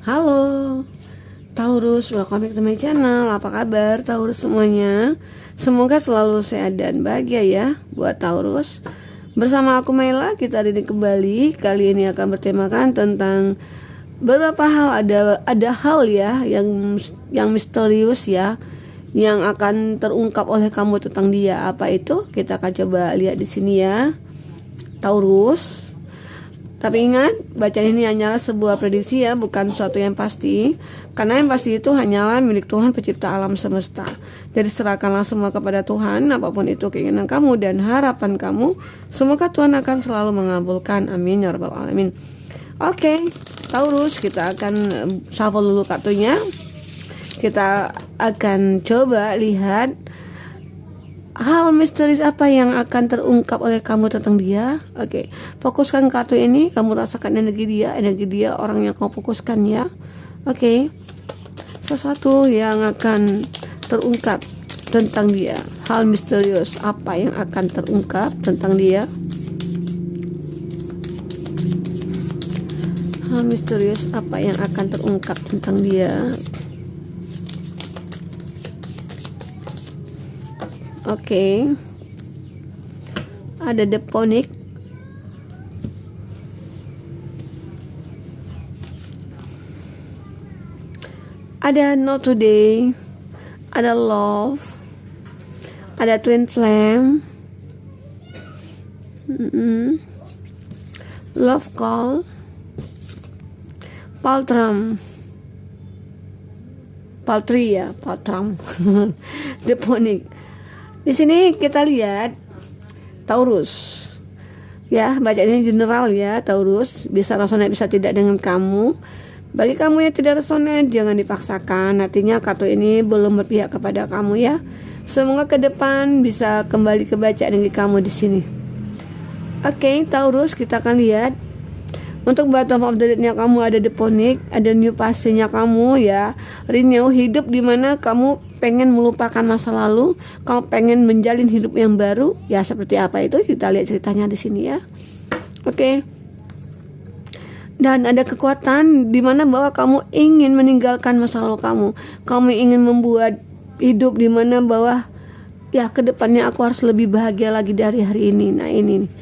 Halo Taurus, welcome back to my channel. Apa kabar Taurus semuanya? Semoga selalu sehat dan bahagia ya buat Taurus. Bersama aku Mela, kita hari ini kembali. Kali ini akan bertemakan tentang beberapa hal. Ada hal ya yang misterius ya, yang akan terungkap oleh kamu tentang dia. Apa itu? Kita akan coba lihat di sini ya Taurus. Tapi ingat, bacaan ini hanyalah sebuah prediksi ya, bukan sesuatu yang pasti. Karena yang pasti itu hanyalah milik Tuhan pencipta alam semesta. Jadi serahkanlah semua kepada Tuhan, apapun itu keinginan kamu dan harapan kamu. Semoga Tuhan akan selalu mengabulkan. Amin ya rabbal alamin. Oke, Taurus, kita akan shuffle dulu kartunya. Kita akan coba lihat hal misterius apa yang akan terungkap oleh kamu tentang dia. Oke, fokuskan kartu ini. Kamu rasakan energi dia orang yang kamu fokuskan ya. Oke, sesuatu yang akan terungkap tentang dia. Hal misterius apa yang akan terungkap tentang dia? Hal misterius apa yang akan terungkap tentang dia? Oke, ada Demonic, ada Not Today, ada Love, ada Twin Flame, Love Call, Paltram, Demonic. Di sini kita lihat Taurus. Ya, bacaan ini general ya Taurus. Bisa resonate, bisa tidak dengan kamu. Bagi kamu yang tidak resonate, jangan dipaksakan. Artinya kartu ini belum berpihak kepada kamu ya. Semoga ke depan bisa kembali ke bacaan energi kamu di sini. Oke, Taurus, kita akan lihat. Untuk bottom of the deck-nya kamu ada Demonic, ada new passing-nya kamu ya. Renew, hidup dimana kamu pengen melupakan masa lalu, kamu pengen menjalin hidup yang baru. Ya, seperti apa itu kita lihat ceritanya di sini ya. Oke. Dan ada kekuatan dimana bahwa kamu ingin meninggalkan masa lalu kamu. Kamu ingin membuat hidup dimana bahwa ya kedepannya aku harus lebih bahagia lagi dari hari ini. Nah ini nih.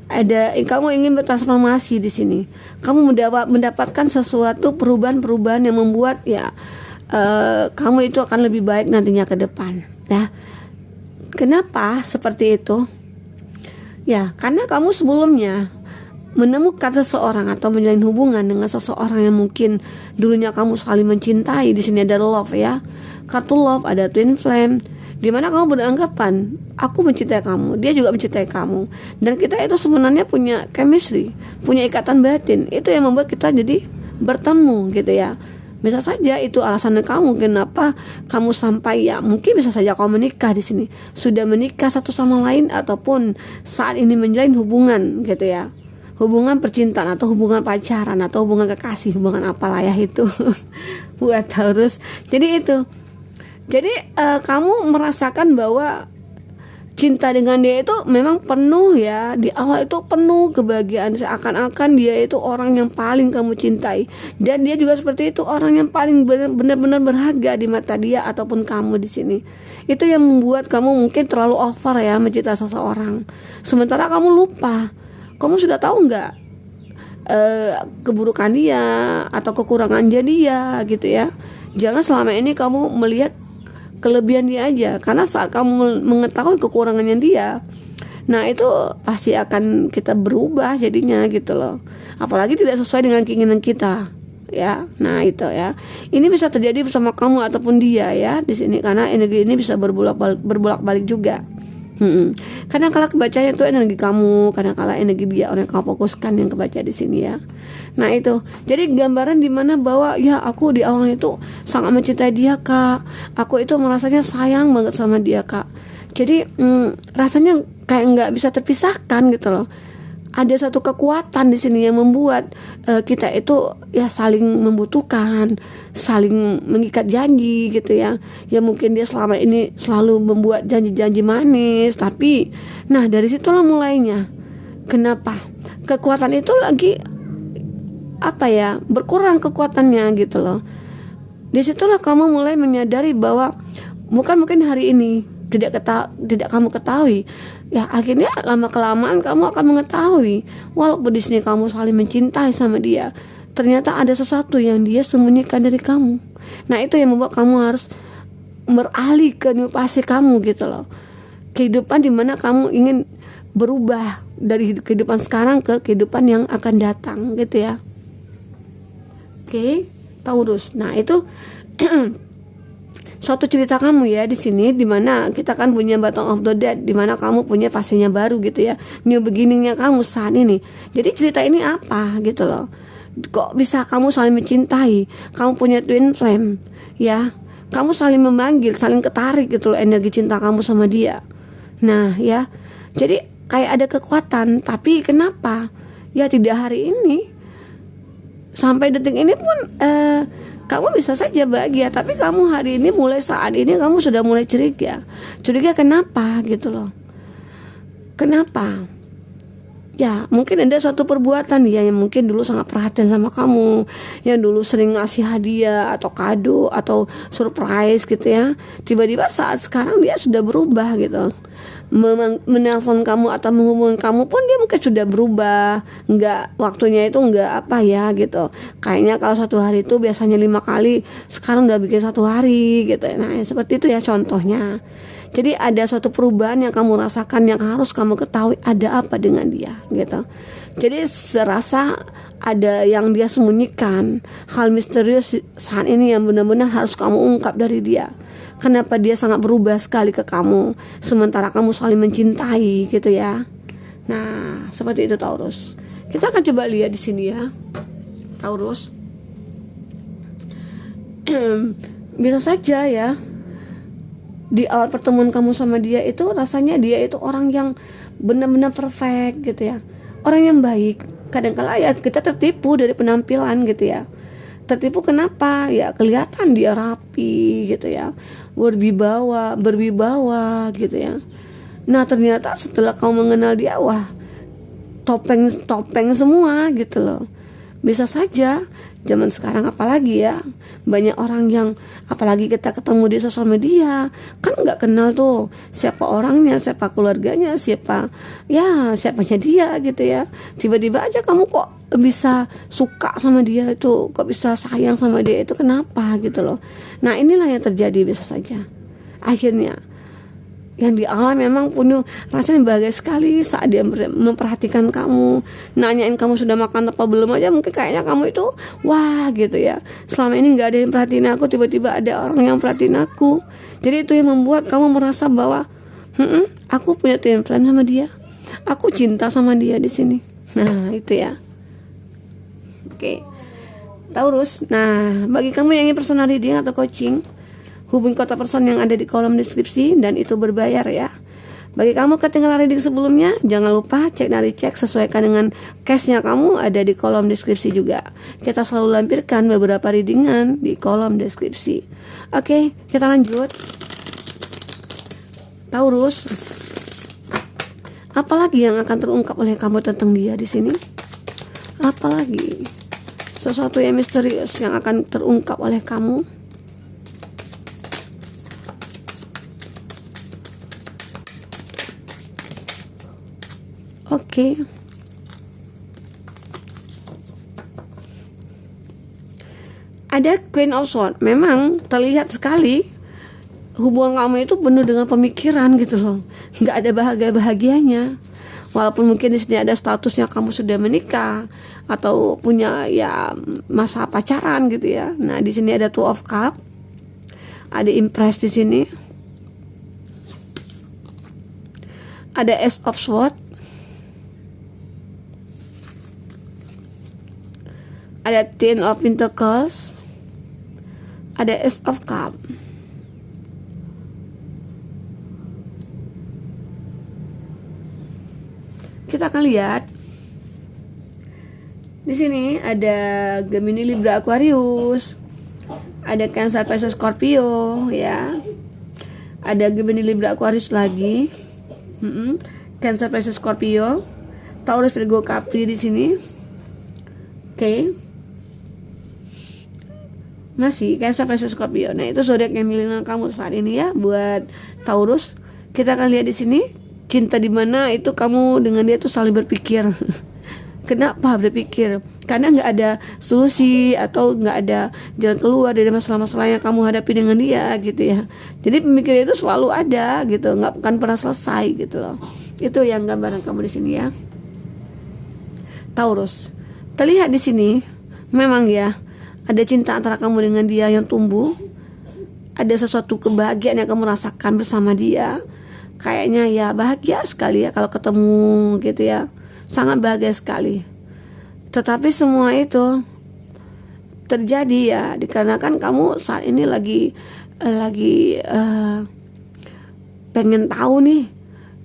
Kamu ingin bertransformasi di sini. Kamu mendapatkan sesuatu perubahan-perubahan yang membuat ya kamu itu akan lebih baik nantinya ke depan. Ya, kenapa seperti itu? Ya, karena kamu sebelumnya menemukan seseorang atau menjalin hubungan dengan seseorang yang mungkin dulunya kamu saling mencintai. Di sini ada Love ya, kartu Love, ada Twin Flame. Dimana kamu beranggapan aku mencintai kamu, dia juga mencintai kamu, dan kita itu sebenarnya punya chemistry, punya ikatan batin. Itu yang membuat kita jadi bertemu gitu ya. Bisa saja itu alasan kamu kenapa kamu sampai ya mungkin bisa saja kamu menikah di sini, sudah menikah satu sama lain ataupun saat ini menjalin hubungan gitu ya. Hubungan percintaan atau hubungan pacaran atau hubungan kekasih, hubungan apalah ya itu buat Taurus. Jadi kamu merasakan bahwa cinta dengan dia itu memang penuh ya. Di awal itu penuh kebahagiaan, seakan-akan dia itu orang yang paling kamu cintai. Dan dia juga seperti itu, orang yang paling benar-benar berharga di mata dia ataupun kamu di sini. Itu yang membuat kamu mungkin terlalu over ya mencintai seseorang. Sementara kamu lupa, kamu sudah tahu nggak keburukan dia atau kekurangan dia gitu ya. Jangan selama ini kamu melihat kelebihan dia aja, karena saat kamu mengetahui kekurangannya dia, nah itu pasti akan kita berubah jadinya gitu loh. Apalagi tidak sesuai dengan keinginan kita ya. Nah itu ya, ini bisa terjadi bersama kamu ataupun dia ya di sini, karena energi ini bisa berbolak-balik juga. Kadang kala kebacanya itu energi kamu, kadang kala energi dia, orang yang kamu fokuskan yang kebaca di sini ya. Nah itu, jadi gambaran dimana bahwa ya aku di awal itu sangat mencintai dia kak, aku itu merasanya sayang banget sama dia kak. Jadi rasanya kayak nggak bisa terpisahkan gitu loh. Ada satu kekuatan di sini yang membuat kita itu ya saling membutuhkan, saling mengikat janji gitu ya. Ya mungkin dia selama ini selalu membuat janji-janji manis, tapi nah dari situlah mulainya. Kenapa? Kekuatan itu lagi berkurang kekuatannya gitu loh. Disitulah kamu mulai menyadari bahwa mungkin hari ini tidak kamu ketahui, ya akhirnya lama kelamaan kamu akan mengetahui, walaupun di sini kamu saling mencintai sama dia, ternyata ada sesuatu yang dia sembunyikan dari kamu. Nah itu yang membuat kamu harus beralih ke new fase kamu gitu loh, kehidupan dimana kamu ingin berubah dari kehidupan sekarang ke kehidupan yang akan datang gitu ya. Oke, Taurus. Nah itu suatu cerita kamu ya di sini, dimana kita kan punya Bottom of the Deck, dimana kamu punya fasenya baru gitu ya, new beginningnya kamu saat ini. Jadi cerita ini apa gitu loh, kok bisa kamu saling mencintai, kamu punya twin flame ya, kamu saling memanggil, saling ketarik gitu loh, energi cinta kamu sama dia. Nah ya, jadi kayak ada kekuatan, tapi kenapa ya tidak hari ini, sampai detik ini pun kamu bisa saja bahagia, tapi kamu hari ini, mulai saat ini kamu sudah mulai curiga kenapa gitu loh. Kenapa? Ya mungkin ada suatu perbuatan dia yang mungkin dulu sangat perhatian sama kamu, yang dulu sering ngasih hadiah atau kado atau surprise gitu ya, tiba-tiba saat sekarang dia sudah berubah gitu, menelpon kamu atau menghubungi kamu pun dia mungkin sudah berubah, nggak, waktunya itu nggak gitu, kayaknya kalau satu hari itu biasanya 5 kali, sekarang udah bikin 1 hari gitu. Nah seperti itu ya contohnya. Jadi ada suatu perubahan yang kamu rasakan, yang harus kamu ketahui ada apa dengan dia gitu. Jadi serasa ada yang dia sembunyikan, hal misterius saat ini yang benar-benar harus kamu ungkap dari dia. Kenapa dia sangat berubah sekali ke kamu, sementara kamu saling mencintai gitu ya. Nah seperti itu Taurus. Kita akan coba lihat di sini ya Taurus. Bisa saja ya, di awal pertemuan kamu sama dia itu rasanya dia itu orang yang benar-benar perfect gitu ya, orang yang baik. Kadang-kala ya kita tertipu dari penampilan gitu ya. Tertipu kenapa? Ya kelihatan dia rapi gitu ya, berwibawa gitu ya. Nah ternyata setelah kamu mengenal dia, wah topeng semua gitu loh. Bisa saja zaman sekarang apalagi ya, banyak orang yang apalagi kita ketemu di sosial media kan nggak kenal tuh siapa orangnya, siapa keluarganya, siapanya dia gitu ya. Tiba-tiba aja kamu kok bisa suka sama dia itu, kok bisa sayang sama dia itu, kenapa gitu loh. Nah inilah yang terjadi bisa saja. Akhirnya yang di awal memang punya rasanya bahagia sekali saat dia memperhatikan kamu, nanyain kamu sudah makan apa belum aja, mungkin kayaknya kamu itu wah gitu ya, selama ini nggak ada yang perhatiin aku, tiba-tiba ada orang yang perhatiin aku. Jadi itu yang membuat kamu merasa bahwa aku punya twin flame sama dia, aku cinta sama dia di sini. Nah itu ya. Oke Taurus. Nah bagi kamu yang ingin personal reading atau coaching, hubungi kontak person yang ada di kolom deskripsi, dan itu berbayar ya. Bagi kamu ketinggalan reading sebelumnya, jangan lupa cek sesuaikan dengan case-nya kamu, ada di kolom deskripsi juga. Kita selalu lampirkan beberapa readingan di kolom deskripsi. Oke, kita lanjut. Taurus, apalagi yang akan terungkap oleh kamu tentang dia di sini? Apalagi sesuatu yang misterius yang akan terungkap oleh kamu? Oke. Ada Queen of Swords. Memang terlihat sekali hubungan kamu itu penuh dengan pemikiran gitu loh. Nggak ada bahagianya. Walaupun mungkin di sini ada statusnya kamu sudah menikah atau punya ya masa pacaran gitu ya. Nah, di sini ada Two of Cups. Ada Empress di sini. Ada Ace of Swords. Ada Ten of Pentacles, ada Ace of Cups. Kita akan lihat di sini ada Gemini, Libra, Aquarius, ada Cancer, Pisces, Scorpio ya. Ada Gemini, Libra, Aquarius lagi, Cancer, Pisces, Scorpio, Taurus, Virgo, Capri di sini. Oke. Masih Cancer, Pisces, Scorpio. Nah itu zodiak yang di lingkungan kamu saat ini ya. Buat Taurus, kita akan lihat di sini cinta di mana itu kamu dengan dia tuh saling berpikir. Kenapa berpikir? Karena nggak ada solusi atau nggak ada jalan keluar dari masalah-masalah yang kamu hadapi dengan dia gitu ya. Jadi pemikiran itu selalu ada gitu, nggak akan pernah selesai gitu loh. Itu yang gambaran kamu di sini ya. Taurus, terlihat di sini memang ya ada cinta antara kamu dengan dia yang tumbuh. Ada sesuatu kebahagiaan yang kamu rasakan bersama dia. Kayaknya ya bahagia sekali ya kalau ketemu gitu ya. Sangat bahagia sekali. Tetapi semua itu terjadi ya dikarenakan kamu saat ini lagi pengen tahu nih,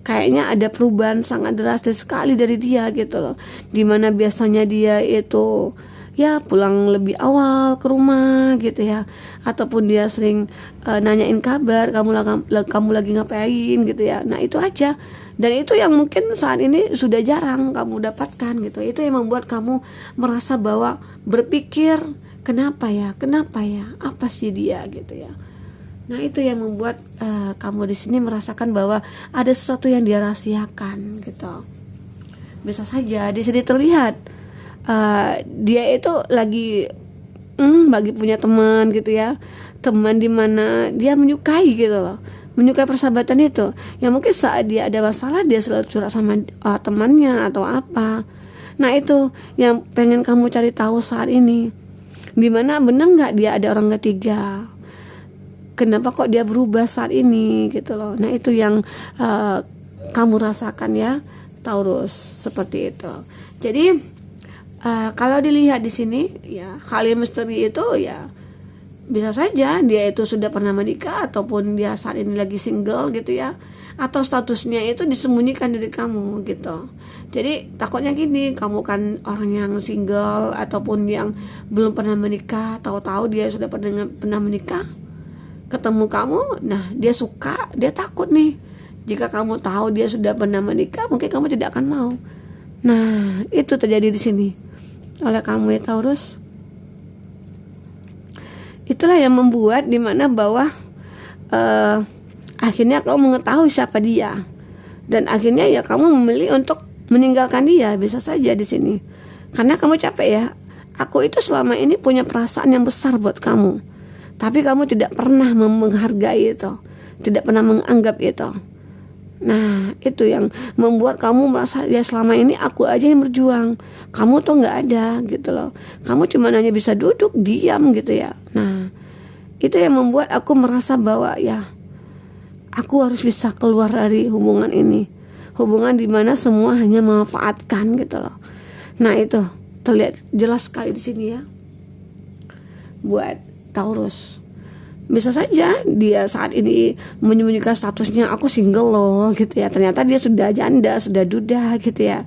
kayaknya ada perubahan sangat drastis sekali dari dia gitu loh. Dimana biasanya dia itu ya pulang lebih awal ke rumah gitu ya, ataupun dia sering nanyain kabar kamu lagi ngapain gitu ya. Nah itu aja. Dan itu yang mungkin saat ini sudah jarang kamu dapatkan gitu. Itu yang membuat kamu merasa bahwa berpikir kenapa ya, apa sih dia gitu ya. Nah itu yang membuat kamu di sini merasakan bahwa ada sesuatu yang dia rahasiakan gitu. Bisa saja di sini terlihat dia itu lagi punya teman gitu ya, teman di mana dia menyukai gitu loh, menyukai persahabatan itu. Ya mungkin saat dia ada masalah dia selalu curhat sama temannya atau apa. Nah itu yang pengen kamu cari tahu saat ini, dimana benar nggak dia ada orang ketiga, kenapa kok dia berubah saat ini gitu loh. Nah itu yang kamu rasakan ya Taurus, seperti itu. Jadi kalau dilihat di sini ya hal yang misteri itu ya bisa saja dia itu sudah pernah menikah ataupun dia saat ini lagi single gitu ya, atau statusnya itu disembunyikan dari kamu gitu. Jadi takutnya gini, kamu kan orang yang single ataupun yang belum pernah menikah, tahu-tahu dia sudah pernah menikah, ketemu kamu, nah dia suka, dia takut nih. Jika kamu tahu dia sudah pernah menikah, mungkin kamu tidak akan mau. Nah itu terjadi di sini oleh kamu ya Taurus. Itulah yang membuat dimana bahwa akhirnya kamu mengetahui siapa dia, dan akhirnya ya kamu memilih untuk meninggalkan dia. Bisa saja di sini karena kamu capek ya. Aku itu selama ini punya perasaan yang besar buat kamu, tapi kamu tidak pernah menghargai itu, tidak pernah menganggap itu. Nah itu yang membuat kamu merasa ya selama ini aku aja yang berjuang, kamu tuh nggak ada gitu loh. Kamu cuma hanya bisa duduk diam gitu ya. Nah itu yang membuat aku merasa bahwa ya aku harus bisa keluar dari hubungan ini, hubungan dimana semua hanya memanfaatkan gitu loh. Nah itu terlihat jelas sekali di sini ya buat Taurus. Bisa saja dia saat ini menyembunyikan statusnya aku single loh gitu ya, ternyata dia sudah janda, sudah duda gitu ya,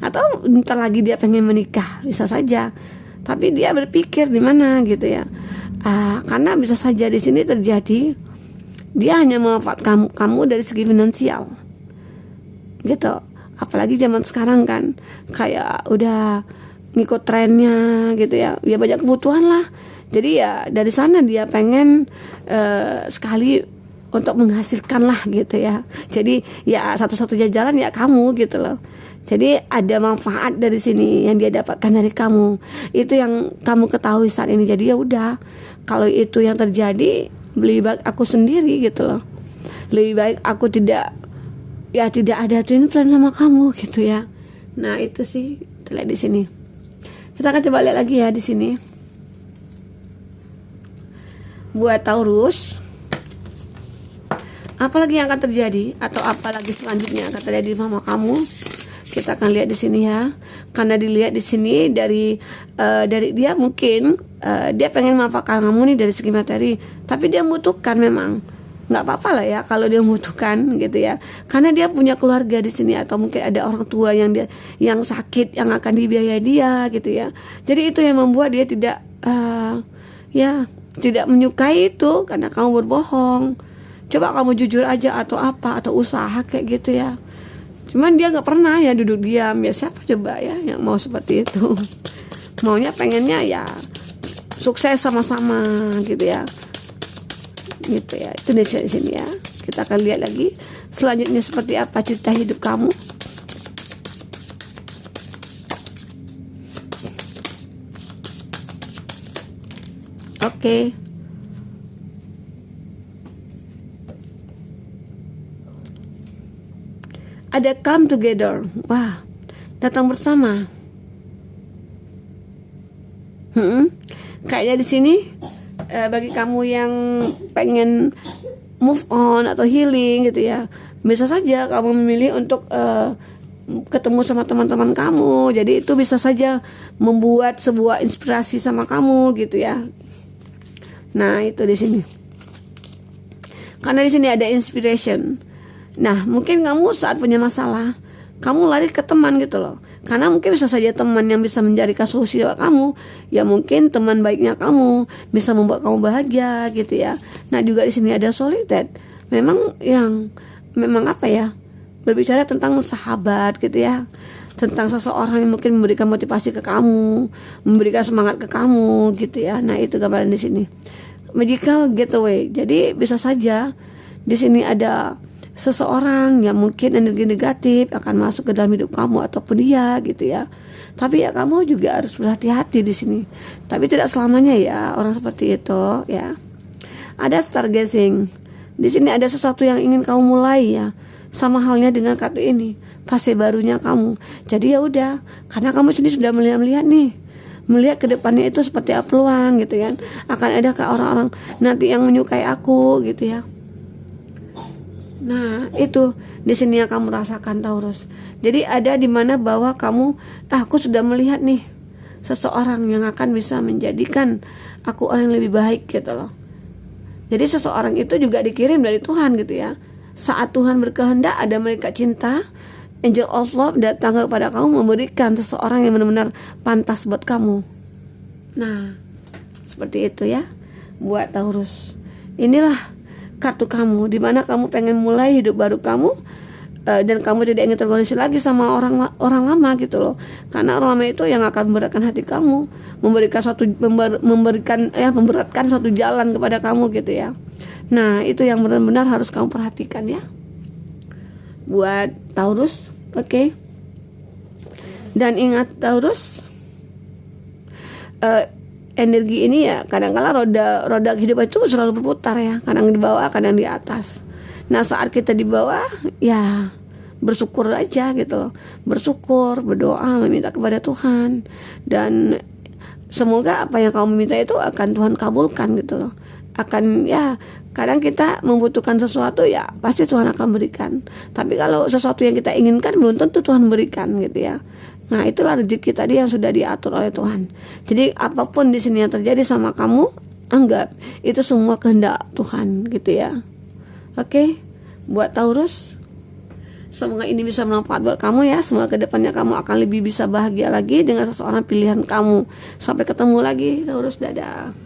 atau ntar lagi dia pengen menikah, bisa saja. Tapi dia berpikir di mana gitu ya, karena bisa saja di sini terjadi dia hanya memanfaatkan kamu dari segi finansial gitu. Apalagi zaman sekarang kan kayak udah ngikut trennya gitu ya, dia banyak kebutuhan lah. Jadi ya dari sana dia pengen sekali untuk menghasilkan lah gitu ya. Jadi ya satu-satunya jalan ya kamu gitu loh. Jadi ada manfaat dari sini yang dia dapatkan dari kamu. Itu yang kamu ketahui saat ini. Jadi ya udah, kalau itu yang terjadi, lebih baik aku sendiri gitu loh. Lebih baik aku tidak ada twin flame sama kamu gitu ya. Nah itu sih terlihat di sini. Kita akan coba lihat lagi ya di sini. Buat Taurus, apalagi yang akan terjadi atau apalagi selanjutnya akan terjadi sama kamu, kita akan lihat di sini ya. Karena dilihat di sini dari dia mungkin dia pengen memanfaatkan kamu nih dari segi materi, tapi dia membutuhkan, memang nggak apa-apa lah ya kalau dia membutuhkan gitu ya, karena dia punya keluarga di sini, atau mungkin ada orang tua yang sakit yang akan dibiayai dia gitu ya. Jadi itu yang membuat dia tidak menyukai itu karena kamu berbohong. Coba kamu jujur aja atau usaha kayak gitu ya. Cuman dia nggak pernah ya duduk diam ya. Siapa coba ya yang mau seperti itu? Maunya pengennya ya sukses sama-sama gitu ya. Gitu ya. Itu di sini ya. Kita akan lihat lagi selanjutnya seperti apa cerita hidup kamu. Oke. Ada come together. Wah, datang bersama. Kayaknya di sini bagi kamu yang pengen move on atau healing gitu ya, bisa saja kamu memilih untuk ketemu sama teman-teman kamu. Jadi itu bisa saja membuat sebuah inspirasi sama kamu gitu ya. Nah, itu di sini. Karena di sini ada inspiration. Nah, mungkin kamu saat punya masalah, kamu lari ke teman gitu loh. Karena mungkin bisa saja teman yang bisa mencarikan solusi buat kamu. Ya mungkin teman baiknya kamu bisa membuat kamu bahagia gitu ya. Nah, juga di sini ada solitude. Memang apa ya? Berbicara tentang sahabat gitu ya. Tentang seseorang yang mungkin memberikan motivasi ke kamu, memberikan semangat ke kamu gitu ya. Nah, itu gambaran di sini. Magical getaway. Jadi bisa saja di sini ada seseorang yang mungkin energi negatif akan masuk ke dalam hidup kamu ataupun dia gitu ya. Tapi ya kamu juga harus berhati-hati di sini. Tapi tidak selamanya ya orang seperti itu ya. Ada stargazing. Di sini ada sesuatu yang ingin kamu mulai ya. Sama halnya dengan kartu ini, fase barunya kamu. Jadi ya udah, karena kamu sendiri sudah melihat nih. Melihat ke depannya itu seperti apa peluang gitu kan. Akan ada ke orang-orang nanti yang menyukai aku gitu ya. Nah, itu di sini yang kamu rasakan Taurus. Jadi ada di mana bahwa kamu, aku sudah melihat nih seseorang yang akan bisa menjadikan aku orang yang lebih baik gitu loh. Jadi seseorang itu juga dikirim dari Tuhan gitu ya. Saat Tuhan berkehendak, ada malaikat cinta, angel of love datang kepada kamu memberikan seseorang yang benar-benar pantas buat kamu. Nah, seperti itu ya buat Taurus. Inilah kartu kamu, di mana kamu pengen mulai hidup baru kamu, dan kamu tidak ingin terkoneksi lagi sama orang lama gitu loh. Karena orang lama itu yang akan memberatkan hati kamu, memberatkan satu jalan kepada kamu gitu ya. Nah, itu yang benar-benar harus kamu perhatikan ya buat Taurus. Oke. Dan ingat Taurus, energi ini ya kadang-kala roda kehidupan itu selalu berputar ya, kadang di bawah kadang di atas. Nah, saat kita di bawah ya bersyukur aja gitu loh, bersyukur, berdoa, meminta kepada Tuhan, dan semoga apa yang kamu minta itu akan Tuhan kabulkan gitu loh. Akan ya, kadang kita membutuhkan sesuatu ya pasti Tuhan akan berikan. Tapi kalau sesuatu yang kita inginkan belum tentu Tuhan berikan gitu ya. Nah, itulah rezeki tadi yang sudah diatur oleh Tuhan. Jadi apapun di sini yang terjadi sama kamu, anggap itu semua kehendak Tuhan gitu ya. Oke, buat Taurus, semoga ini bisa bermanfaat buat kamu ya. Semoga kedepannya kamu akan lebih bisa bahagia lagi dengan seseorang pilihan kamu. Sampai ketemu lagi Taurus, dadah.